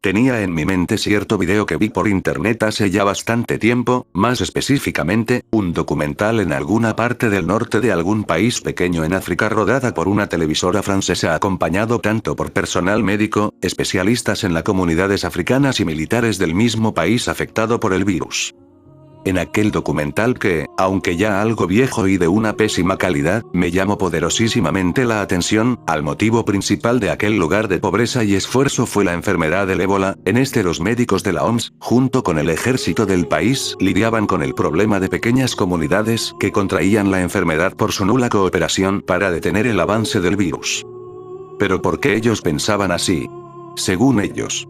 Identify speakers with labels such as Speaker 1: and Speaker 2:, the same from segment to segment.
Speaker 1: Tenía en mi mente cierto video que vi por internet hace ya bastante tiempo, más específicamente, un documental en alguna parte del norte de algún país pequeño en África rodada por una televisora francesa acompañado tanto por personal médico, especialistas en las comunidades africanas y militares del mismo país afectado por el virus. En aquel documental que, aunque ya algo viejo y de una pésima calidad, me llamó poderosísimamente la atención, al motivo principal de aquel lugar de pobreza y esfuerzo fue la enfermedad del ébola. Los médicos de la OMS, junto con el ejército del país, lidiaban con el problema de pequeñas comunidades que contraían la enfermedad por su nula cooperación para detener el avance del virus. Pero ¿por qué ellos pensaban así? Según ellos,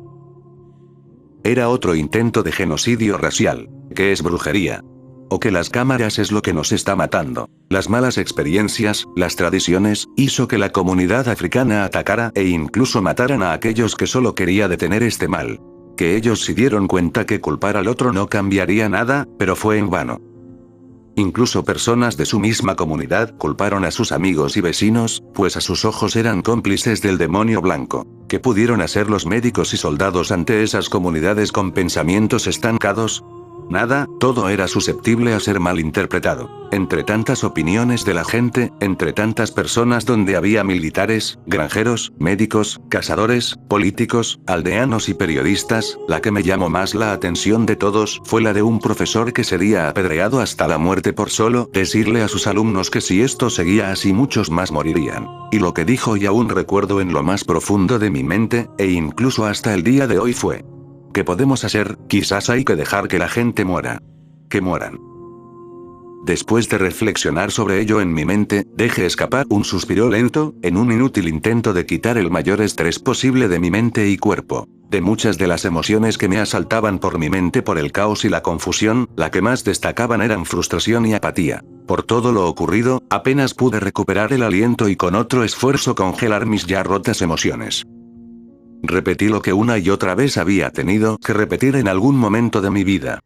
Speaker 1: era otro intento de genocidio racial, que es brujería. O que las cámaras es lo que nos está matando. Las malas experiencias, las tradiciones, hizo que la comunidad africana atacara e incluso mataran a aquellos que solo quería detener este mal. Que ellos se dieron cuenta que culpar al otro no cambiaría nada, pero fue en vano. Incluso personas de su misma comunidad culparon a sus amigos y vecinos, pues a sus ojos eran cómplices del demonio blanco. ¿Qué pudieron hacer los médicos y soldados ante esas comunidades con pensamientos estancados? Nada, todo era susceptible a ser malinterpretado. Entre tantas opiniones de la gente, entre tantas personas donde había militares, granjeros, médicos, cazadores, políticos, aldeanos y periodistas, la que me llamó más la atención de todos fue la de un profesor que sería apedreado hasta la muerte por solo decirle a sus alumnos que si esto seguía así muchos más morirían. Y lo que dijo y aún recuerdo en lo más profundo de mi mente, e incluso hasta el día de hoy fue: ¿qué podemos hacer? Quizás hay que dejar que la gente muera. Que mueran. Después de reflexionar sobre ello en mi mente, dejé escapar un suspiro lento, en un inútil intento de quitar el mayor estrés posible de mi mente y cuerpo. De muchas de las emociones que me asaltaban por mi mente por el caos y la confusión, la que más destacaban eran frustración y apatía. Por todo lo ocurrido, apenas pude recuperar el aliento y con otro esfuerzo congelar mis ya rotas emociones. Repetí lo que una y otra vez había tenido que repetir en algún momento de mi vida.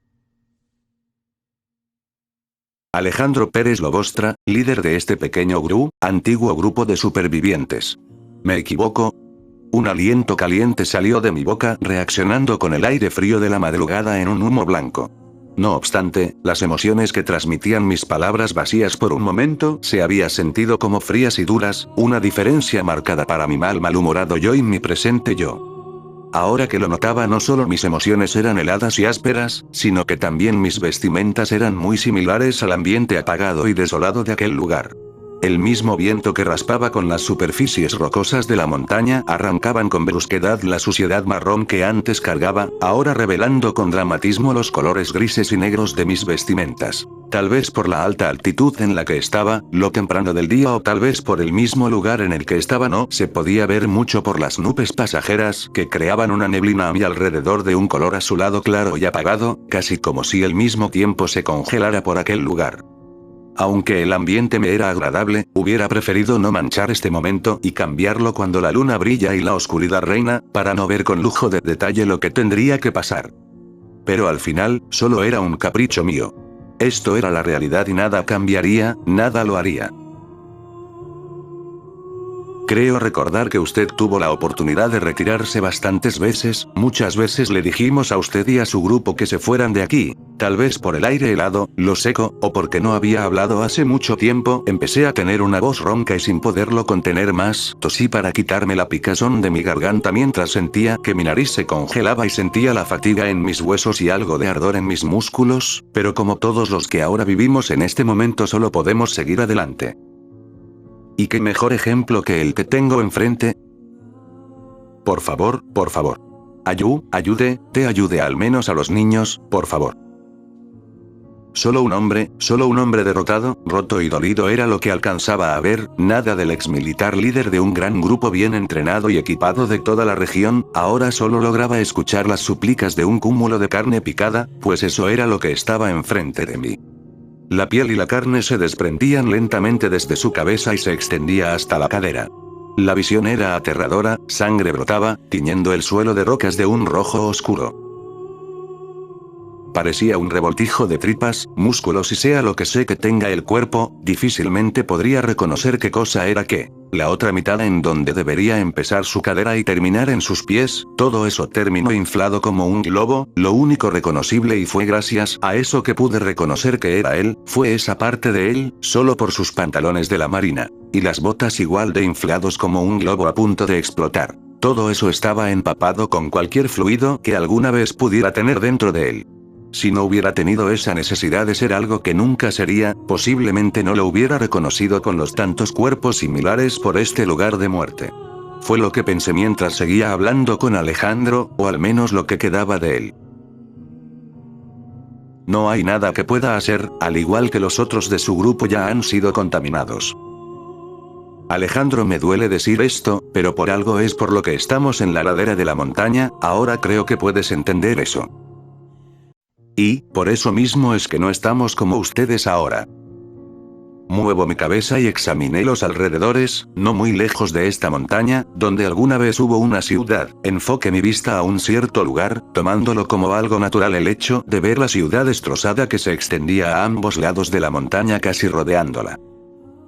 Speaker 1: Alejandro Pérez Lobostra, líder de este pequeño antiguo grupo de supervivientes. ¿Me equivoco? Un aliento caliente salió de mi boca, reaccionando con el aire frío de la madrugada en un humo blanco. No obstante, las emociones que transmitían mis palabras vacías por un momento se había sentido como frías y duras, una diferencia marcada para mi malhumorado yo y mi presente yo. Ahora que lo notaba, no solo mis emociones eran heladas y ásperas, sino que también mis vestimentas eran muy similares al ambiente apagado y desolado de aquel lugar. El mismo viento que raspaba con las superficies rocosas de la montaña arrancaban con brusquedad la suciedad marrón que antes cargaba, ahora revelando con dramatismo los colores grises y negros de mis vestimentas. Tal vez por la alta altitud en la que estaba, lo temprano del día o tal vez por el mismo lugar en el que estaba no se podía ver mucho por las nubes pasajeras que creaban una neblina a mi alrededor de un color azulado claro y apagado, casi como si el mismo tiempo se congelara por aquel lugar. Aunque el ambiente me era agradable, hubiera preferido no manchar este momento y cambiarlo cuando la luna brilla y la oscuridad reina, para no ver con lujo de detalle lo que tendría que pasar. Pero al final, solo era un capricho mío. Esto era la realidad y nada cambiaría, nada lo haría. Creo recordar que usted tuvo la oportunidad de retirarse bastantes veces, muchas veces le dijimos a usted y a su grupo que se fueran de aquí, tal vez por el aire helado, lo seco, o porque no había hablado hace mucho tiempo. Empecé a tener una voz ronca y sin poderlo contener más, tosí para quitarme la picazón de mi garganta mientras sentía que mi nariz se congelaba y sentía la fatiga en mis huesos y algo de ardor en mis músculos, pero como todos los que ahora vivimos en este momento solo podemos seguir adelante. ¿Y qué mejor ejemplo que el que tengo enfrente? Por favor, ayude al menos a los niños, por favor. Solo un hombre derrotado, roto y dolido era lo que alcanzaba a ver, nada del exmilitar líder de un gran grupo bien entrenado y equipado de toda la región, ahora solo lograba escuchar las súplicas de un cúmulo de carne picada, pues eso era lo que estaba enfrente de mí. La piel y la carne se desprendían lentamente desde su cabeza y se extendía hasta la cadera. La visión era aterradora, sangre brotaba, tiñendo el suelo de rocas de un rojo oscuro. Parecía un revoltijo de tripas, músculos y sea lo que sé que tenga el cuerpo, difícilmente podría reconocer qué cosa era qué. La otra mitad en donde debería empezar su cadera y terminar en sus pies, todo eso terminó inflado como un globo, lo único reconocible y fue gracias a eso que pude reconocer que era él, fue esa parte de él, solo por sus pantalones de la marina. Y las botas igual de inflados como un globo a punto de explotar. Todo eso estaba empapado con cualquier fluido que alguna vez pudiera tener dentro de él. Si no hubiera tenido esa necesidad de ser algo que nunca sería, posiblemente no lo hubiera reconocido con los tantos cuerpos similares por este lugar de muerte. Fue lo que pensé mientras seguía hablando con Alejandro, o al menos lo que quedaba de él. No hay nada que pueda hacer, al igual que los otros de su grupo ya han sido contaminados. Alejandro, me duele decir esto, pero por algo es por lo que estamos en la ladera de la montaña, ahora creo que puedes entender eso. Y, por eso mismo es que no estamos como ustedes ahora. Muevo mi cabeza y examiné los alrededores, no muy lejos de esta montaña, donde alguna vez hubo una ciudad. Enfoqué mi vista a un cierto lugar, tomándolo como algo natural el hecho de ver la ciudad destrozada que se extendía a ambos lados de la montaña casi rodeándola.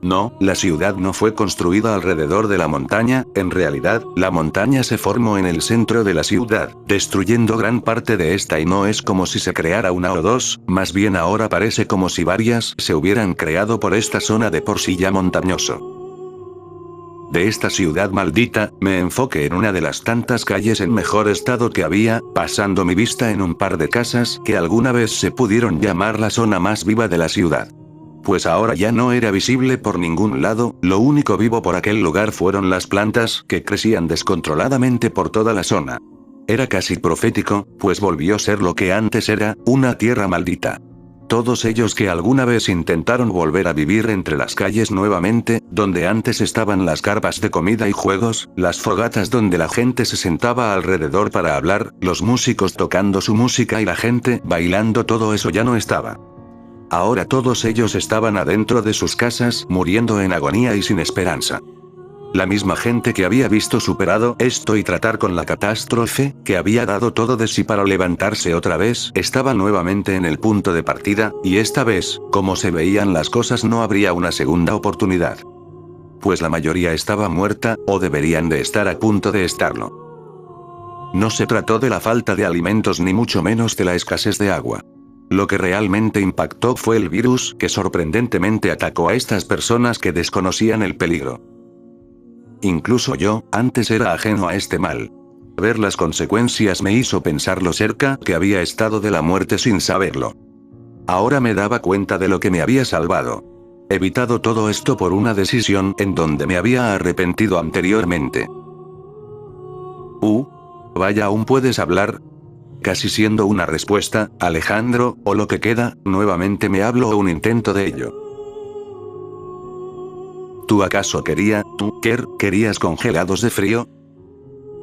Speaker 1: No, la ciudad no fue construida alrededor de la montaña, en realidad, la montaña se formó en el centro de la ciudad, destruyendo gran parte de esta y no es como si se creara una o dos, más bien ahora parece como si varias se hubieran creado por esta zona de por sí ya montañoso. De esta ciudad maldita, me enfoqué en una de las tantas calles en mejor estado que había, pasando mi vista en un par de casas que alguna vez se pudieron llamar la zona más viva de la ciudad. Pues ahora ya no era visible por ningún lado, lo único vivo por aquel lugar fueron las plantas que crecían descontroladamente por toda la zona. Era casi profético, pues volvió a ser lo que antes era, una tierra maldita. Todos ellos que alguna vez intentaron volver a vivir entre las calles nuevamente, donde antes estaban las carpas de comida y juegos, las fogatas donde la gente se sentaba alrededor para hablar, los músicos tocando su música y la gente bailando, todo eso ya no estaba. Ahora todos ellos estaban adentro de sus casas, muriendo en agonía y sin esperanza. La misma gente que había visto superado esto y tratar con la catástrofe, que había dado todo de sí para levantarse otra vez, estaba nuevamente en el punto de partida, y esta vez, como se veían las cosas, no habría una segunda oportunidad. Pues la mayoría estaba muerta, o deberían de estar a punto de estarlo. No se trató de la falta de alimentos ni mucho menos de la escasez de agua. Lo que realmente impactó fue el virus que sorprendentemente atacó a estas personas que desconocían el peligro. Incluso yo, antes era ajeno a este mal. Ver las consecuencias me hizo pensar lo cerca que había estado de la muerte sin saberlo. Ahora me daba cuenta de lo que me había salvado. Evitado todo esto por una decisión en donde me había arrepentido anteriormente. Vaya, aún puedes hablar. Casi siendo una respuesta, Alejandro, o lo que queda, nuevamente me habló o un intento de ello. ¿Tú acaso querías congelados de frío?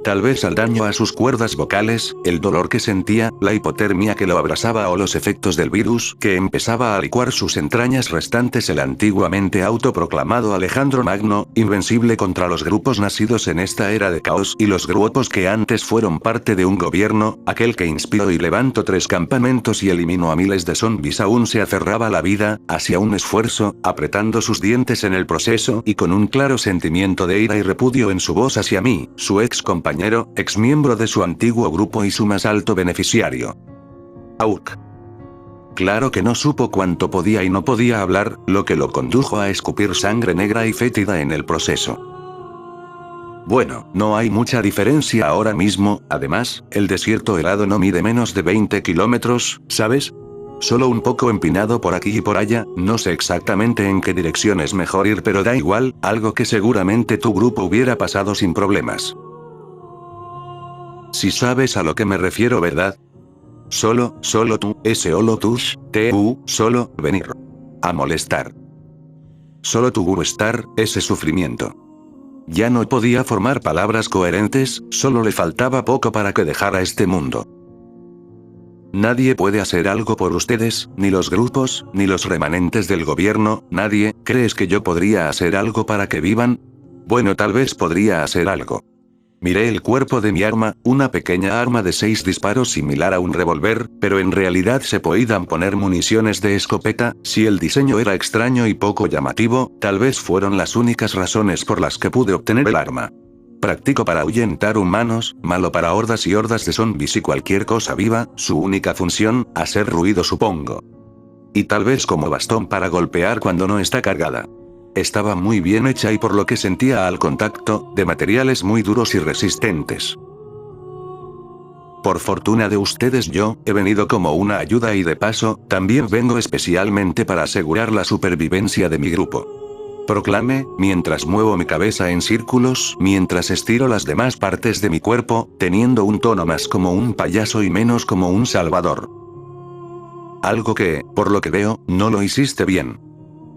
Speaker 1: Tal vez al daño a sus cuerdas vocales, el dolor que sentía, la hipotermia que lo abrasaba o los efectos del virus que empezaba a licuar sus entrañas restantes, el antiguamente autoproclamado Alejandro Magno, invencible contra los grupos nacidos en esta era de caos y los grupos que antes fueron parte de un gobierno, aquel que inspiró y levantó 3 campamentos y eliminó a miles de zombies, aún se aferraba a la vida, hacia un esfuerzo, apretando sus dientes en el proceso y con un claro sentimiento de ira y repudio en su voz hacia mí, su ex compañero, ex miembro de su antiguo grupo y su más alto beneficiario. Auk. Claro que no supo cuánto podía y no podía hablar, lo que lo condujo a escupir sangre negra y fétida en el proceso. Bueno, no hay mucha diferencia ahora mismo, además, el desierto helado no mide menos de 20 kilómetros, ¿sabes? Solo un poco empinado por aquí y por allá, no sé exactamente en qué dirección es mejor ir, pero da igual, algo que seguramente tu grupo hubiera pasado sin problemas. Si sabes a lo que me refiero, ¿verdad? Solo tú, solo venir a molestar. Solo tu estar, ese sufrimiento. Ya no podía formar palabras coherentes, solo le faltaba poco para que dejara este mundo. Nadie puede hacer algo por ustedes, ni los grupos, ni los remanentes del gobierno, nadie. ¿Crees que yo podría hacer algo para que vivan? Bueno, tal vez podría hacer algo. Miré el cuerpo de mi arma, una pequeña arma de 6 disparos similar a un revólver, pero en realidad se podían poner municiones de escopeta. Si el diseño era extraño y poco llamativo, tal vez fueron las únicas razones por las que pude obtener el arma. Práctico para ahuyentar humanos, malo para hordas y hordas de zombies y cualquier cosa viva, su única función, hacer ruido supongo. Y tal vez como bastón para golpear cuando no está cargada. Estaba muy bien hecha y por lo que sentía al contacto, de materiales muy duros y resistentes. Por fortuna de ustedes yo, he venido como una ayuda y de paso, también vengo especialmente para asegurar la supervivencia de mi grupo. Proclame, mientras muevo mi cabeza en círculos, mientras estiro las demás partes de mi cuerpo, teniendo un tono más como un payaso y menos como un salvador. Algo que, por lo que veo, no lo hiciste bien.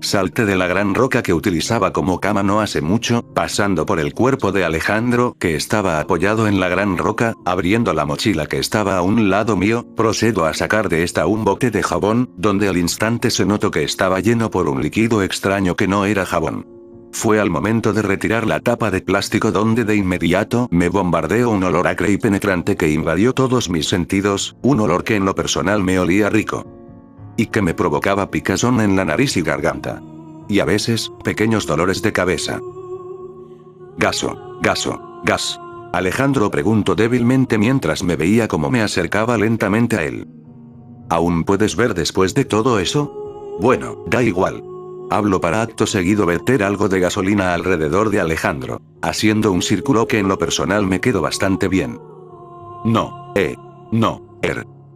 Speaker 1: Salté de la gran roca que utilizaba como cama no hace mucho, pasando por el cuerpo de Alejandro, que estaba apoyado en la gran roca, abriendo la mochila que estaba a un lado mío, procedo a sacar de esta un bote de jabón, donde al instante se notó que estaba lleno por un líquido extraño que no era jabón. Fue al momento de retirar la tapa de plástico donde de inmediato me bombardeó un olor acre y penetrante que invadió todos mis sentidos, un olor que en lo personal me olía rico. Y que me provocaba picazón en la nariz y garganta. Y a veces, pequeños dolores de cabeza. Gas. Alejandro preguntó débilmente mientras me veía como me acercaba lentamente a él. ¿Aún puedes ver después de todo eso? Bueno, da igual. Hablo para acto seguido verter algo de gasolina alrededor de Alejandro, haciendo un círculo que en lo personal me quedó bastante bien. No.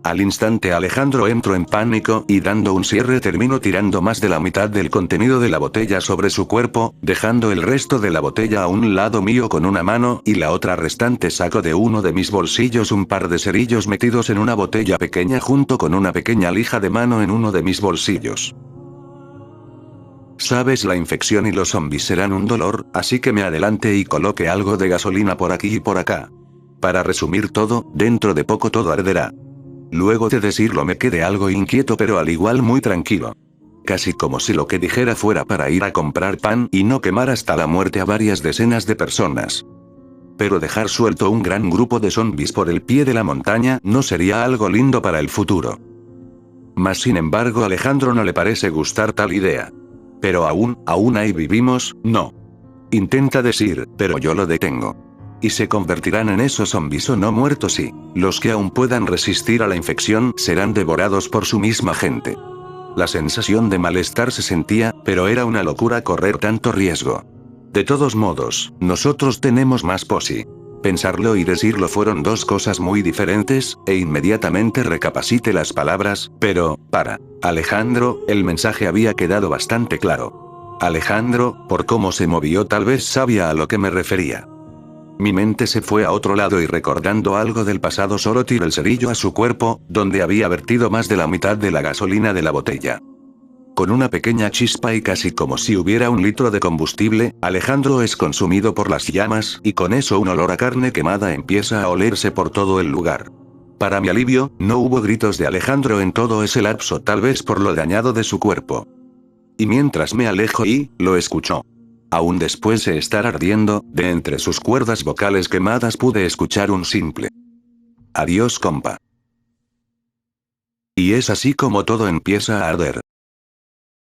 Speaker 1: Al instante Alejandro entró en pánico y dando un cierre terminó tirando más de la mitad del contenido de la botella sobre su cuerpo, dejando el resto de la botella a un lado mío con una mano y la otra restante saco de uno de mis bolsillos un par de cerillos metidos en una botella pequeña junto con una pequeña lija de mano en uno de mis bolsillos. Sabes, la infección y los zombies serán un dolor, así que me adelanté y coloqué algo de gasolina por aquí y por acá. Para resumir todo, dentro de poco todo arderá. Luego de decirlo me quedé algo inquieto pero al igual muy tranquilo. Casi como si lo que dijera fuera para ir a comprar pan y no quemar hasta la muerte a varias decenas de personas. Pero dejar suelto un gran grupo de zombies por el pie de la montaña no sería algo lindo para el futuro. Mas sin embargo a Alejandro no le parece gustar tal idea. Pero aún ahí vivimos, no. Intenta decir, pero yo lo detengo. Y se convertirán en esos zombies o no muertos y los que aún puedan resistir a la infección serán devorados por su misma gente. La sensación de malestar se sentía, pero era una locura correr tanto riesgo. De todos modos, nosotros tenemos más posi. Pensarlo y decirlo fueron dos cosas muy diferentes, e inmediatamente recapacité las palabras, pero, para Alejandro, el mensaje había quedado bastante claro. Alejandro, por cómo se movió tal vez sabía a lo que me refería. Mi mente se fue a otro lado y recordando algo del pasado solo tiré el cerillo a su cuerpo, donde había vertido más de la mitad de la gasolina de la botella. Con una pequeña chispa y casi como si hubiera un litro de combustible, Alejandro es consumido por las llamas y con eso un olor a carne quemada empieza a olerse por todo el lugar. Para mi alivio, no hubo gritos de Alejandro en todo ese lapso tal vez por lo dañado de su cuerpo. Y mientras me alejo lo escuchó. Aún después de estar ardiendo, de entre sus cuerdas vocales quemadas pude escuchar un simple adiós, compa. Y es así como todo empieza a arder.